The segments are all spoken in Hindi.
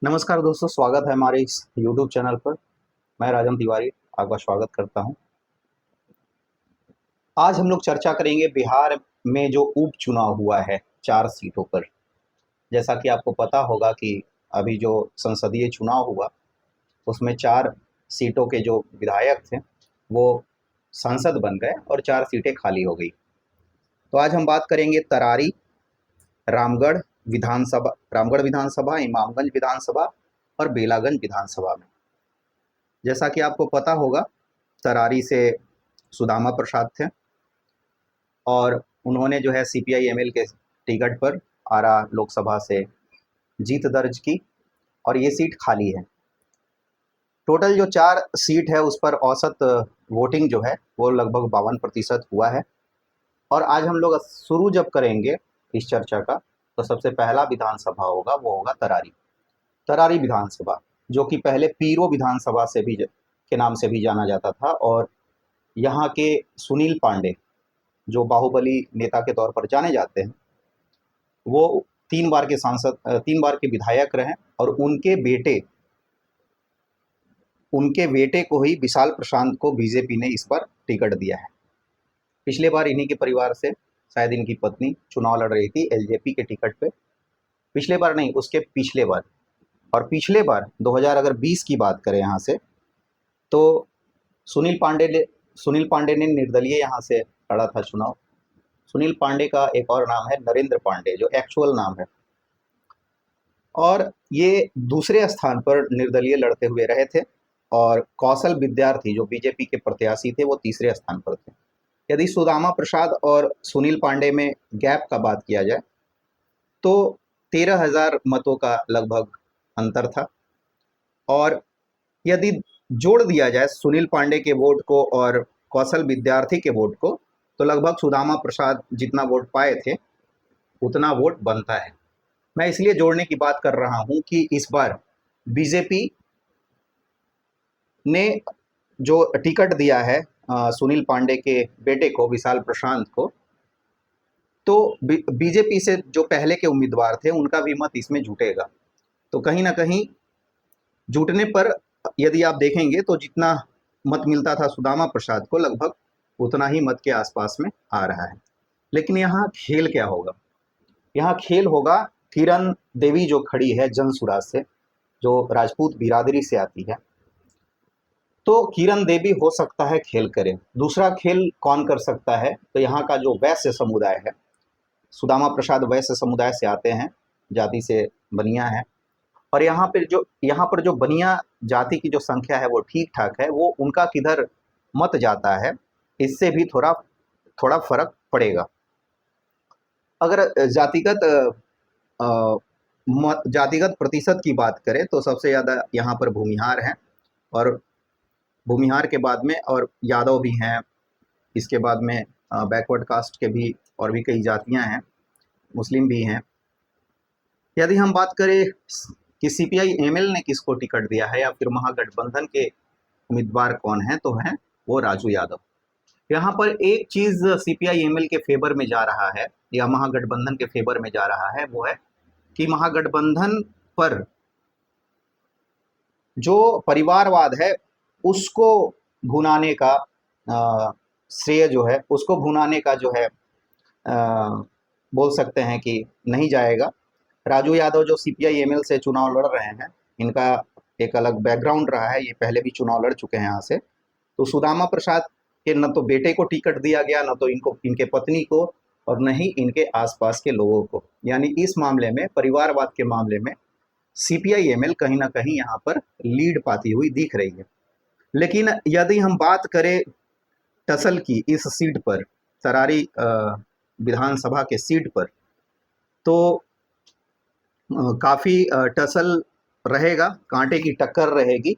नमस्कार दोस्तों, स्वागत है हमारे इस YouTube चैनल पर। मैं राजन तिवारी आपका स्वागत करता हूं। आज हम लोग चर्चा करेंगे बिहार में जो उपचुनाव हुआ है 4 सीटों पर। जैसा कि आपको पता होगा कि अभी जो संसदीय चुनाव हुआ उसमें 4 सीटों के जो विधायक थे वो सांसद बन गए और 4 सीटें खाली हो गई। तो आज हम बात करेंगे तरारी, रामगढ़ रामगढ़ विधानसभा, इमामगंज विधानसभा और बेलागंज विधानसभा में। जैसा कि आपको पता होगा, तरारी से सुदामा प्रसाद थे और उन्होंने जो है CPI-ML के टिकट पर आरा लोकसभा से जीत दर्ज की और ये सीट खाली है। टोटल जो 4 सीट है उस पर औसत वोटिंग जो है वो लगभग 52% हुआ है। और आज हम लोग शुरू जब करेंगे इस चर्चा का तो सबसे पहला विधानसभा होगा वो होगा तरारी विधानसभा, जो कि पहले पीरो विधानसभा से भी के नाम से भी जाना जाता था। और यहाँ के सुनील पांडे जो बाहुबली नेता के तौर पर जाने जाते हैं, वो 3 बार के सांसद 3 बार के विधायक रहे और उनके बेटे को ही विशाल प्रशांत को बीजेपी ने इस पर टिकट दिया है। पिछले बार इन्हीं के परिवार से शायद इनकी पत्नी चुनाव लड़ रही थी LJP के टिकट पे। पिछले बार नहीं, उसके पिछले बार। और पिछले बार 2020 की बात करें यहाँ से, तो सुनील पांडे ने निर्दलीय यहाँ से लड़ा था चुनाव। सुनील पांडे का एक और नाम है नरेंद्र पांडे, जो एक्चुअल नाम है, और ये दूसरे स्थान पर निर्दलीय लड़ते हुए रहे थे। और कौशल विद्यार्थी जो बीजेपी के प्रत्याशी थे वो तीसरे स्थान पर थे। यदि सुदामा प्रसाद और सुनील पांडे में गैप का बात किया जाए तो 13,000 मतों का लगभग अंतर था। और यदि जोड़ दिया जाए सुनील पांडे के वोट को और कौशल विद्यार्थी के वोट को तो लगभग सुदामा प्रसाद जितना वोट पाए थे उतना वोट बनता है। मैं इसलिए जोड़ने की बात कर रहा हूं कि इस बार बीजेपी ने जो टिकट दिया है सुनील पांडे के बेटे को, विशाल प्रशांत को, तो बीजेपी से जो पहले के उम्मीदवार थे उनका भी मत इसमें जुटेगा। तो कहीं ना कहीं जुटने पर यदि आप देखेंगे तो जितना मत मिलता था सुदामा प्रसाद को, लगभग उतना ही मत के आसपास में आ रहा है। लेकिन यहाँ खेल क्या होगा? यहाँ खेल होगा किरण देवी जो खड़ी है जनसुराज से, जो राजपूत बिरादरी से आती है, तो किरण देवी हो सकता है खेल करे। दूसरा खेल कौन कर सकता है? तो यहाँ का जो वैश्य समुदाय है, सुदामा प्रसाद वैश्य समुदाय से आते हैं, जाति से बनिया है, और यहाँ पर जो बनिया जाति की जो संख्या है वो ठीक ठाक है। वो उनका किधर मत जाता है इससे भी थोड़ा फर्क पड़ेगा। अगर जातिगत प्रतिशत की बात करें तो सबसे ज़्यादा यहाँ पर भूमिहार हैं, और भूमिहार के बाद में और यादव भी हैं। इसके बाद में बैकवर्ड कास्ट के भी और भी कई जातियाँ हैं, मुस्लिम भी हैं। यदि हम बात करें कि CPI-ML ने किसको टिकट दिया है या फिर महागठबंधन के उम्मीदवार कौन हैं, तो हैं वो राजू यादव। यहाँ पर एक चीज़ CPI-ML के फेवर में जा रहा है या महागठबंधन के फेवर में जा रहा है, वो है कि महागठबंधन पर जो परिवारवाद है उसको भुनाने का श्रेय जो है, उसको भुनाने का जो है बोल सकते हैं कि नहीं जाएगा। राजू यादव जो CPI-ML से चुनाव लड़ रहे हैं, इनका एक अलग बैकग्राउंड रहा है, ये पहले भी चुनाव लड़ चुके हैं यहाँ से। तो सुदामा प्रसाद के न तो बेटे को टिकट दिया गया, न तो इनके पत्नी को, और न ही इनके आसपास के लोगों को। यानी इस मामले में, परिवारवाद के मामले में, CPI-ML कहीं ना कहीं यहाँ पर लीड पाती हुई दिख रही है। लेकिन यदि हम बात करें टसल की इस सीट पर, तरारी विधानसभा के सीट पर, तो काफ़ी टसल रहेगा, कांटे की टक्कर रहेगी।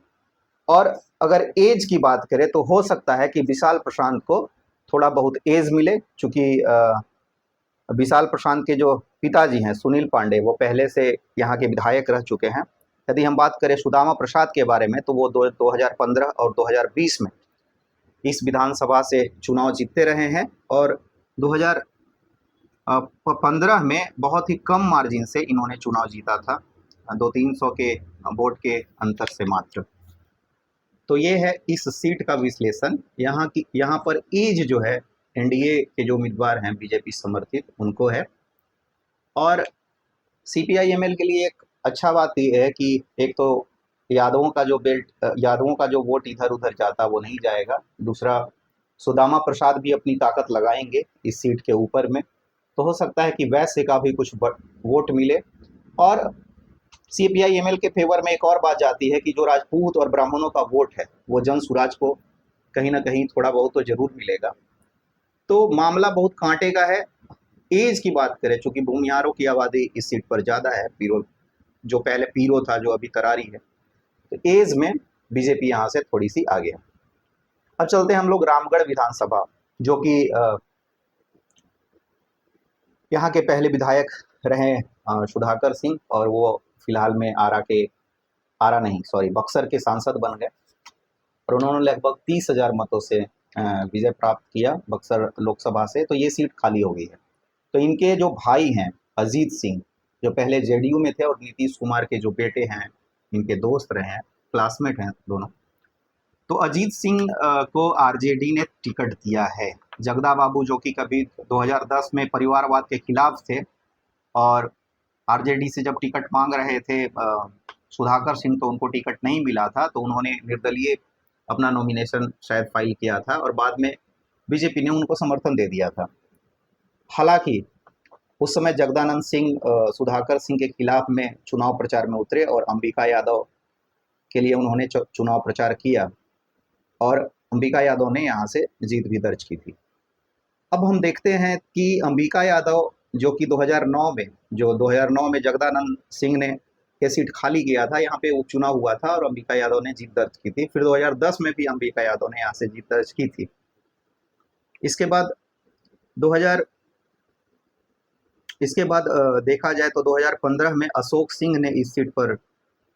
और अगर एज की बात करें तो हो सकता है कि विशाल प्रशांत को थोड़ा बहुत एज मिले, चूँकि विशाल प्रशांत के जो पिताजी हैं सुनील पांडे, वो पहले से यहाँ के विधायक रह चुके हैं। यदि हम बात करें सुदामा प्रसाद के बारे में तो वो 2015 और 2020 में इस विधानसभा से चुनाव जीतते रहे हैं, और 2015 में बहुत ही कम मार्जिन से इन्होंने चुनाव जीता था। 200-300 के वोट के अंतर से मात्र। तो ये है इस सीट का विश्लेषण। यहाँ पर एज जो है एनडीए के जो उम्मीदवार हैं बीजेपी समर्थित उनको है, और सीपीआई-एमएल के लिए एक अच्छा बात ये है कि एक तो यादवों का जो वोट इधर उधर जाता वो नहीं जाएगा। दूसरा, सुदामा प्रसाद भी अपनी ताकत लगाएंगे इस सीट के ऊपर में, तो हो सकता है कि वैश्य का भी कुछ वोट मिले। और सीपीआई-एमएल के फेवर में एक और बात जाती है कि जो राजपूत और ब्राह्मणों का वोट है वो जन सुराज को कहीं ना कहीं थोड़ा बहुत तो जरूर मिलेगा। तो मामला बहुत कांटे का है। एज की बात करें, चूंकि भूमिहारों की आबादी इस सीट पर ज़्यादा है, पीरो जो पहले पीरो था जो अभी तरारी है, तो एज में बीजेपी यहाँ से थोड़ी सी आगे है। अब चलते हैं हम लोग रामगढ़ विधानसभा, जो कि यहाँ के पहले विधायक रहे सुधाकर सिंह, और वो फिलहाल में बक्सर के सांसद बन गए, और उन्होंने लगभग 30,000 मतों से विजय प्राप्त किया बक्सर लोकसभा से। तो ये सीट खाली हो गई है। तो इनके जो भाई हैं अजीत सिंह, जो पहले जेडीयू में थे और नीतीश कुमार के जो बेटे हैं, इनके दोस्त रहे हैं, क्लासमेट हैं दोनों, तो अजीत सिंह को आरजेडी ने टिकट दिया है। जगदा बाबू जो कि कभी 2010 में परिवारवाद के खिलाफ थे, और आरजेडी से जब टिकट मांग रहे थे सुधाकर सिंह, तो उनको टिकट नहीं मिला था, तो उन्होंने निर्दलीय अपना नॉमिनेशन शायद फाइल किया था, और बाद में बीजेपी ने उनको समर्थन दे दिया था। हालांकि उस समय जगदानंद सिंह सुधाकर सिंह के खिलाफ में चुनाव प्रचार में उतरे, और अंबिका यादव के लिए उन्होंने चुनाव प्रचार किया, और अंबिका यादव ने यहाँ से जीत भी दर्ज की थी। अब हम देखते हैं कि अंबिका यादव जो कि 2009 में जगदानंद सिंह ने ये सीट खाली किया था, यहाँ पे उपचुनाव हुआ था और अंबिका यादव ने जीत दर्ज की थी। फिर 2010 में भी अंबिका यादव ने यहाँ से जीत दर्ज की थी। इसके बाद 2000 इसके बाद देखा जाए तो 2015 में अशोक सिंह ने इस सीट पर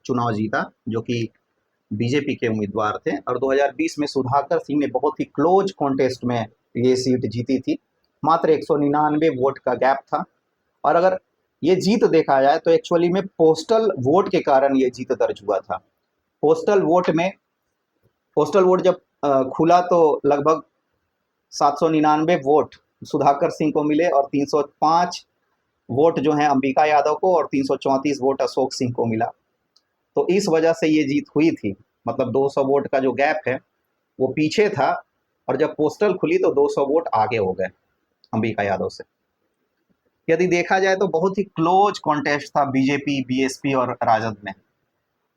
चुनाव जीता, जो कि बीजेपी के उम्मीदवार थे, और 2020 में सुधाकर सिंह ने बहुत ही क्लोज कॉन्टेस्ट में ये सीट जीती थी। मात्र 199 वोट का गैप था, और अगर ये जीत देखा जाए तो एक्चुअली में पोस्टल वोट के कारण ये जीत दर्ज हुआ था। पोस्टल वोट जब खुला तो लगभग 799 वोट सुधाकर सिंह को मिले, और 305 वोट जो हैं अंबिका यादव को, और 334 वोट अशोक सिंह को मिला। तो इस वजह से ये जीत हुई थी। मतलब 200 वोट का जो गैप है वो पीछे था, और जब पोस्टल खुली तो 200 वोट आगे हो गए अंबिका यादव से। यदि देखा जाए तो बहुत ही क्लोज कॉन्टेस्ट था बीजेपी, बीएसपी और राजद में।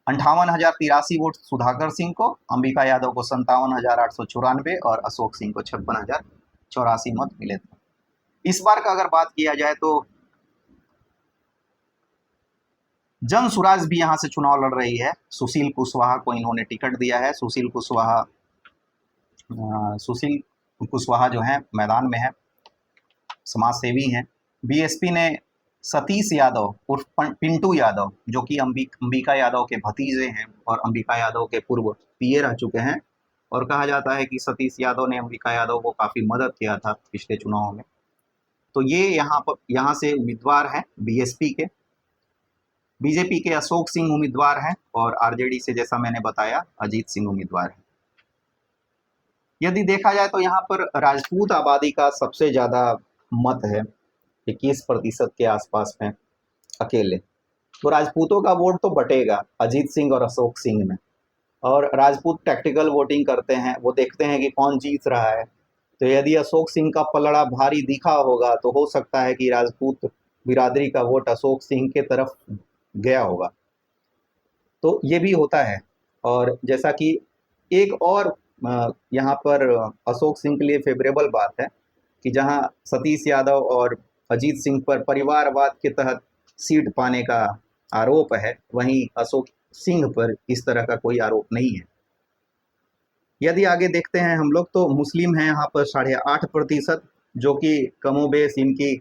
58,083 वोट सुधाकर सिंह को, अंबिका यादव को 57,894 और अशोक सिंह को 56,084 मत मिले थे। इस बार का अगर बात किया जाए तो जन सुराज भी यहाँ से चुनाव लड़ रही है। सुशील कुशवाहा को इन्होंने टिकट दिया है। सुशील कुशवाहा जो है मैदान में है, समाज सेवी हैं। बीएसपी ने सतीश यादव उर्फ पिंटू यादव, जो कि अंबिका यादव के भतीजे हैं और अंबिका यादव के पूर्व पीए रह चुके हैं, और कहा जाता है कि सतीश यादव ने अंबिका यादव को काफ़ी मदद किया था पिछले चुनाव में। तो ये यहाँ से उम्मीदवार हैं बीएसपी के। बीजेपी के अशोक सिंह उम्मीदवार हैं, और आरजेडी से जैसा मैंने बताया अजीत सिंह उम्मीदवार हैं। यदि देखा जाए तो यहाँ पर राजपूत आबादी का सबसे ज़्यादा मत है, 21% के आसपास में अकेले। तो राजपूतों का वोट तो बटेगा अजीत सिंह और अशोक सिंह में, और राजपूत टैक्टिकल वोटिंग करते हैं, वो देखते हैं कि कौन जीत रहा है। तो यदि अशोक सिंह का पलड़ा भारी दिखा होगा तो हो सकता है कि राजपूत बिरादरी का वोट अशोक सिंह के तरफ गया होगा। तो ये भी होता है। और जैसा कि एक और यहाँ पर अशोक सिंह के लिए फेवरेबल बात है कि जहाँ सतीश यादव और अजीत सिंह पर परिवारवाद के तहत सीट पाने का आरोप है, वहीं अशोक सिंह पर इस तरह का कोई आरोप नहीं है। यदि आगे देखते हैं हम लोग तो मुस्लिम हैं यहाँ पर 8.5%, जो कि कमोबेश इनकी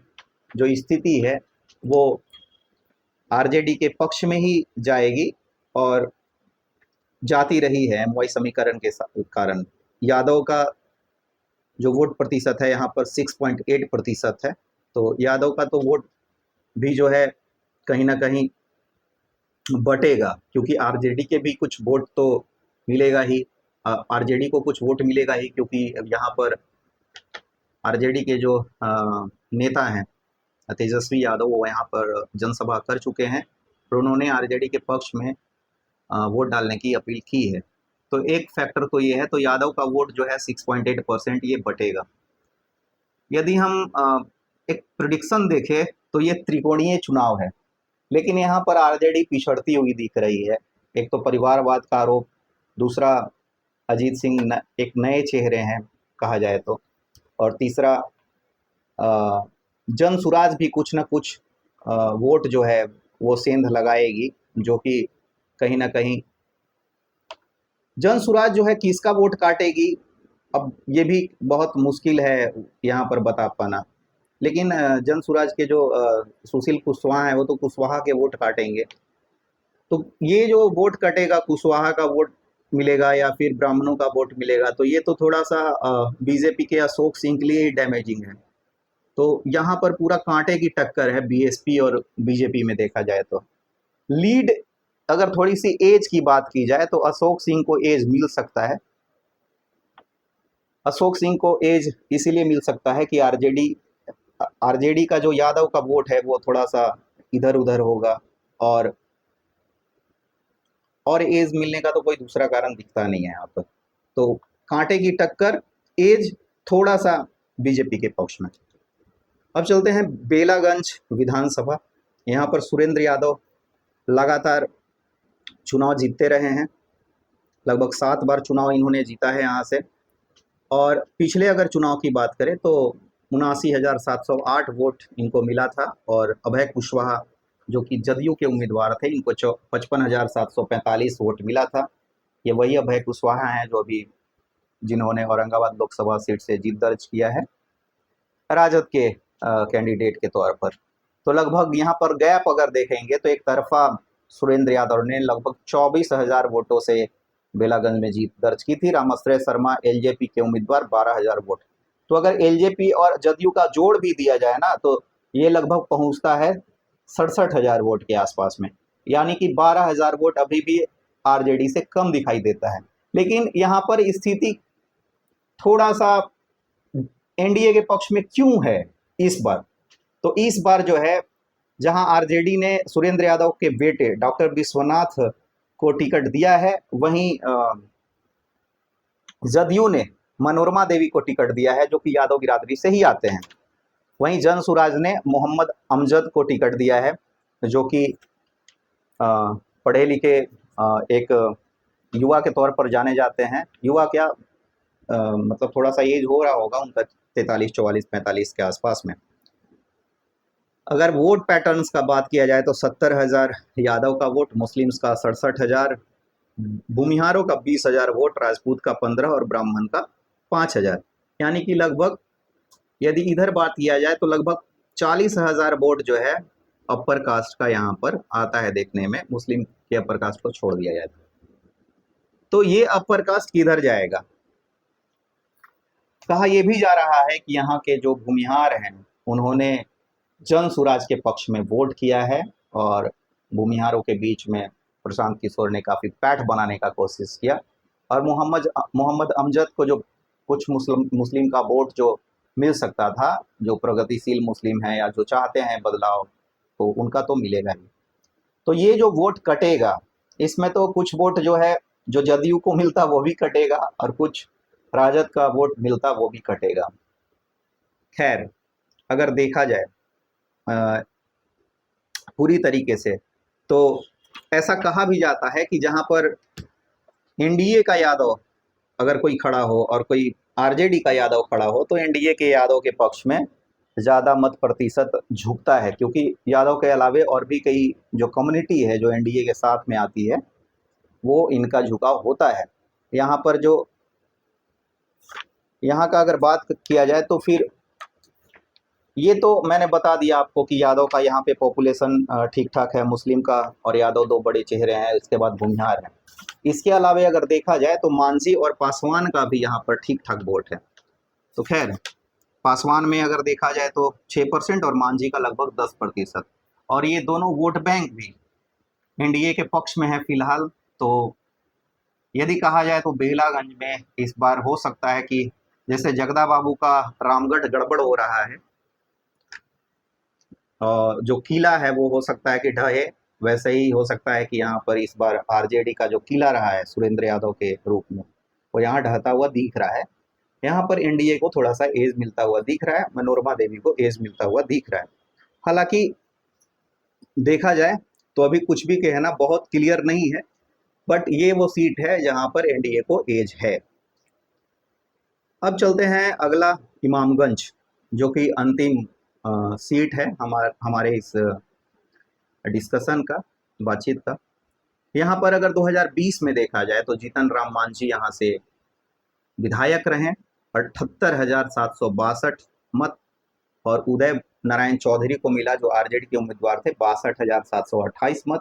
जो स्थिति है वो आरजेडी के पक्ष में ही जाएगी, और जाती रही है एमवाई समीकरण के कारण। यादव का जो वोट प्रतिशत है यहाँ पर 6.8% है। तो यादव का तो वोट भी जो है कहीं ना कहीं बटेगा, क्योंकि आरजेडी के भी कुछ वोट तो मिलेगा ही, आरजेडी को कुछ वोट मिलेगा ही, क्योंकि यहाँ पर आरजेडी के जो नेता हैं तेजस्वी यादव, वो यहाँ पर जनसभा कर चुके हैं और उन्होंने आरजेडी के पक्ष में वोट डालने की अपील की है। तो एक फैक्टर तो ये है, तो यादव का वोट जो है 6.8% ये बटेगा। यदि हम एक प्रिडिक्शन देखें तो ये त्रिकोणीय चुनाव है, लेकिन यहाँ पर आरजेडी पिछड़ती हुई दिख रही है। एक तो परिवारवाद का आरोप, दूसरा अजीत सिंह एक नए चेहरे हैं कहा जाए तो, और तीसरा जन सुराज भी कुछ न कुछ वोट जो है वो सेंध लगाएगी, जो कि कहीं ना कहीं जन सुराज जो है किसका वोट काटेगी, अब ये भी बहुत मुश्किल है यहाँ पर बता पाना। लेकिन जन सुराज के जो सुशील कुशवाहा है वो तो कुशवाहा के वोट काटेंगे। तो ये जो वोट कटेगा, कुशवाहा का वोट मिलेगा या फिर ब्राह्मणों का वोट मिलेगा, तो ये तो थोड़ा सा बीजेपी के अशोक सिंह के लिए ही डैमेजिंग है। तो यहाँ पर पूरा कांटे की टक्कर है बीएसपी और बीजेपी में देखा जाए तो। लीड अगर थोड़ी सी एज की बात की जाए तो अशोक सिंह को एज मिल सकता है। अशोक सिंह को एज इसीलिए मिल सकता है कि आरजेडी का जो यादव का वोट है वो थोड़ा सा इधर उधर होगा, और एज मिलने का तो कोई दूसरा कारण दिखता नहीं है यहाँ पर। तो कांटे की टक्कर, एज थोड़ा सा बीजेपी के पक्ष में। अब चलते हैं बेलागंज विधानसभा। यहाँ पर सुरेंद्र यादव लगातार चुनाव जीतते रहे हैं, लगभग 7 बार चुनाव इन्होंने जीता है यहाँ से। और पिछले अगर चुनाव की बात करें तो 79,708 वोट इनको मिला था, और अभय कुशवाहा जो कि जदयू के उम्मीदवार थे, इनको 55,745 वोट मिला था। ये वही अभय कुशवाहा हैं जो अभी जिन्होंने औरंगाबाद लोकसभा सीट से जीत दर्ज किया है राजद के कैंडिडेट के तौर पर। तो लगभग यहाँ पर गैप अगर देखेंगे तो एक तरफा सुरेंद्र यादव ने लगभग 24,000 वोटों से बेलागंज में जीत दर्ज की थी। रामाश्रय शर्मा एलजेपी के उम्मीदवार 12,000 वोट। तो अगर एलजेपी और जदयू का जोड़ भी दिया जाए ना तो ये लगभग पहुंचता है 67,000 वोट के आसपास में, यानी कि 12,000 वोट अभी भी आरजेडी से कम दिखाई देता है। लेकिन यहाँ पर स्थिति थोड़ा सा एनडीए के पक्ष में क्यों है इस बार? तो इस बार जो है, जहां आरजेडी ने सुरेंद्र यादव के बेटे डॉक्टर विश्वनाथ को टिकट दिया है, वहीं जदयू ने मनोरमा देवी को टिकट दिया है जो कि यादव बिरादरी से ही आते हैं। वहीं जन सुराज ने मोहम्मद अमजद को टिकट दिया है जो कि पढ़े लिखे एक युवा के तौर पर जाने जाते हैं। युवा क्या, मतलब थोड़ा सा एज हो रहा होगा उनका, 43, 44, 45 के आसपास में। अगर वोट पैटर्न्स का बात किया जाए तो 70,000 यादव का वोट, मुस्लिम्स का 67,000, भूमिहारों का 20,000 वोट, राजपूत का 15 और ब्राह्मण का 5,000। यानी कि लगभग यदि इधर बात किया जाए तो लगभग 40,000 वोट जो है अपर कास्ट का यहाँ पर आता है देखने में, मुस्लिम के अपर कास्ट को छोड़ दिया जाए तो ये अपर कास्ट किधर जाएगा? कहा यह भी जा रहा है कि यहाँ के जो भूमिहार हैं उन्होंने जन सुराज के पक्ष में वोट किया है, और भूमिहारों के बीच में प्रशांत किशोर ने काफ़ी पैठ बनाने का कोशिश किया, और मोहम्मद अमजद को जो कुछ मुस्लिम का वोट जो मिल सकता था, जो प्रगतिशील मुस्लिम हैं या जो चाहते हैं बदलाव, तो उनका तो मिलेगा ही। तो ये जो वोट कटेगा इसमें तो कुछ वोट जो है जो जदयू को मिलता वो भी कटेगा, और कुछ राजद का वोट मिलता वो भी कटेगा। खैर, अगर देखा जाए पूरी तरीके से तो ऐसा कहा भी जाता है कि जहां पर एनडीए का यादव अगर कोई खड़ा हो और कोई आरजेडी का यादव खड़ा हो तो एनडीए के यादव के पक्ष में ज़्यादा मत प्रतिशत झुकता है, क्योंकि यादव के अलावे और भी कई जो कम्युनिटी है जो एनडीए के साथ में आती है वो इनका झुकाव होता है। यहाँ पर जो यहाँ का अगर बात किया जाए तो फिर ये तो मैंने बता दिया आपको कि यादव का यहाँ पे पॉपुलेशन ठीक ठाक है, मुस्लिम का और यादव 2 बड़े चेहरे हैं, इसके बाद भूमिहार हैं। इसके अलावे अगर देखा जाए तो मांझी और पासवान का भी यहाँ पर ठीक ठाक वोट है। तो खैर, पासवान में अगर देखा जाए तो 6% और मांझी का लगभग 10%, और ये दोनों वोट बैंक भी एनडीए के पक्ष में है फिलहाल। तो यदि कहा जाए तो बेलागंज में इस बार हो सकता है कि जैसे जगदा बाबू का रामगढ़ गड़बड़ हो रहा है और जो किला है वो हो सकता है कि ढहे, वैसे ही हो सकता है कि यहाँ पर इस बार आरजेडी का जो किला रहा है सुरेंद्र यादव के रूप में वो यहाँ ढहता हुआ दिख रहा है। यहाँ पर एनडीए को थोड़ा सा एज मिलता हुआ दिख रहा है, मनोरमा देवी को एज मिलता हुआ दिख रहा है। हालांकि देखा जाए तो अभी कुछ भी कहना बहुत क्लियर नहीं है, बट ये वो सीट है जहाँ पर एनडीए को एज है। अब चलते हैं अगला इमामगंज, जो कि अंतिम सीट है हमारे इस डिस्कशन का, बातचीत का। यहाँ पर अगर 2020 में देखा जाए तो जीतन राम मांझी यहाँ से विधायक रहे 78,762 मत, और उदय नारायण चौधरी को मिला जो आरजेडी के उम्मीदवार थे 62,728 मत,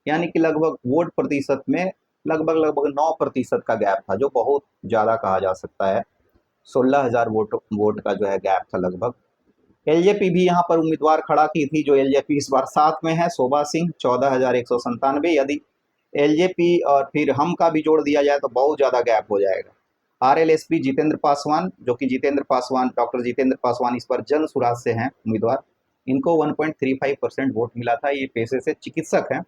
यानी कि लगभग वोट प्रतिशत में लगभग 9% का गैप था, जो बहुत ज़्यादा कहा जा सकता है। 16,000 वोट का जो है गैप था लगभग। एलजेपी भी यहाँ पर उम्मीदवार खड़ा की थी, जो एलजेपी इस बार साथ में है, शोभा सिंह 14,197। यदि एलजेपी और फिर हम का भी जोड़ दिया जाए तो बहुत ज़्यादा गैप हो जाएगा। आरएलएसपी जितेंद्र पासवान, जो कि जितेंद्र पासवान, डॉक्टर जितेंद्र पासवान इस पर जन सुराज से हैं उम्मीदवार, इनको 1.35% वोट मिला था। ये पेशे से चिकित्सक हैं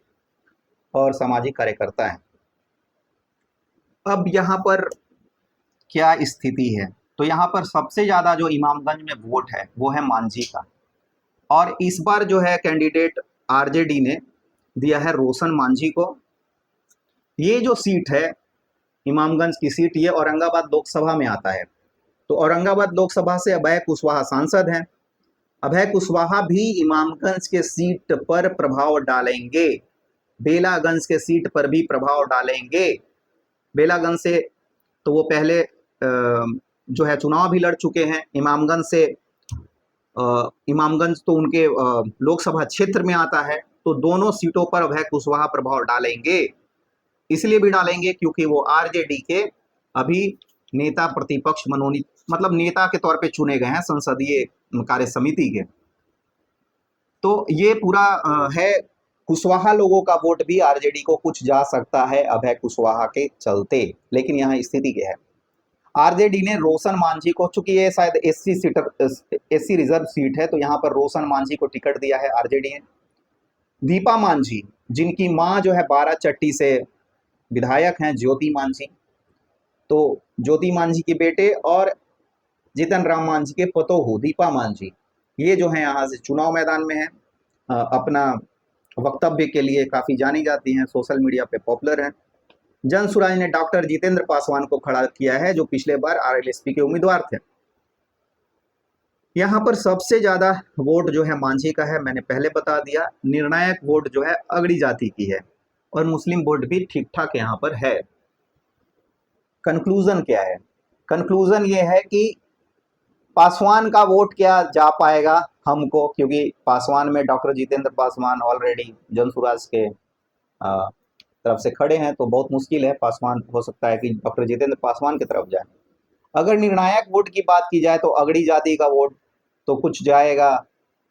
और सामाजिक कार्यकर्ता हैं। अब यहाँ पर क्या स्थिति है, तो यहाँ पर सबसे ज़्यादा जो इमामगंज में वोट है वो है मांझी का, और इस बार जो है कैंडिडेट आरजेडी ने दिया है रोशन मांझी को। ये जो सीट है इमामगंज की सीट, ये औरंगाबाद लोकसभा में आता है। तो औरंगाबाद लोकसभा से अभय कुशवाहा सांसद हैं। अभय कुशवाहा भी इमामगंज के सीट पर प्रभाव डालेंगे, बेलागंज के सीट पर भी प्रभाव डालेंगे। बेलागंज से तो वो पहले जो है चुनाव भी लड़ चुके हैं। इमामगंज से इमामगंज तो उनके लोकसभा क्षेत्र में आता है, तो दोनों सीटों पर अभय कुशवाहा प्रभाव डालेंगे। इसलिए भी डालेंगे क्योंकि वो आरजेडी के अभी नेता प्रतिपक्ष मनोनीत, मतलब नेता के तौर पे चुने गए हैं संसदीय कार्य समिति के। तो ये पूरा है। कुशवाहा लोगों का वोट भी आरजेडी को कुछ जा सकता है अभय कुशवाहा के चलते, लेकिन यहाँ स्थिति क्या है, आरजेडी ने रोशन मांझी को, चूंकि ये शायद एससी रिजर्व सीट है, तो यहाँ पर रोशन मांझी को टिकट दिया है आरजेडी ने। दीपा मांझी, जिनकी माँ जो है 12 से विधायक हैं, ज्योति मांझी, तो ज्योति मांझी के बेटे और जीतन राम मांझी के पतोहू दीपा मांझी, ये जो है यहाँ से चुनाव मैदान में है। अपना वक्तव्य के लिए काफ़ी जानी जाती हैं, सोशल मीडिया पे पॉपुलर हैं। जन सुराज ने डॉक्टर जितेंद्र पासवान को खड़ा किया है, जो पिछले बार आरएलएसपी के उम्मीदवार थे। यहाँ पर सबसे ज़्यादा वोट जो है मांझी का है, मैंने पहले बता दिया। निर्णायक वोट जो है अगड़ी जाति की है, और मुस्लिम वोट भी ठीक ठाक यहाँ पर है। कंक्लूजन क्या है, कंक्लूजन ये है कि पासवान का वोट क्या जा पाएगा हमको, क्योंकि पासवान में डॉक्टर जितेंद्र पासवान ऑलरेडी जनसुराज के तरफ से खड़े हैं, तो बहुत मुश्किल है। पासवान हो सकता है कि डॉक्टर जितेंद्र पासवान की तरफ जाए। अगर निर्णायक वोट की बात की जाए तो अगड़ी जाति का वोट तो कुछ जाएगा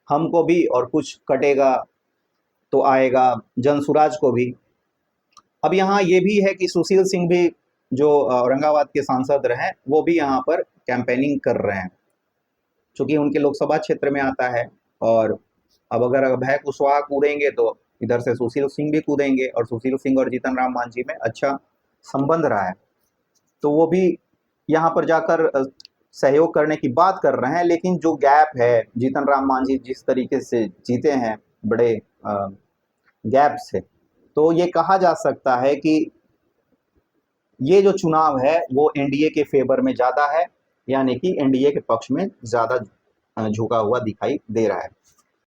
हमको भी, और कुछ कटेगा तो आएगा जनसुराज को भी। अब यहाँ ये भी है कि सुशील सिंह भी, जो औरंगाबाद के सांसद रहे, वो भी यहाँ पर कैंपेनिंग कर रहे हैं, चूँकि उनके लोकसभा क्षेत्र में आता है। और अब अगर अभय कुशवाहा कूदेंगे तो इधर से सुशील सिंह भी कूदेंगे, और सुशील सिंह और जीतन राम मांझी में अच्छा संबंध रहा है, तो वो भी यहाँ पर जाकर सहयोग करने की बात कर रहे हैं। लेकिन जो गैप है, जीतन राम मांझी जिस तरीके से जीते हैं बड़े गैप से, तो ये कहा जा सकता है कि ये जो चुनाव है वो एनडीए के फेवर में ज़्यादा है, यानी कि एनडीए के पक्ष में ज़्यादा झुका हुआ दिखाई दे रहा है।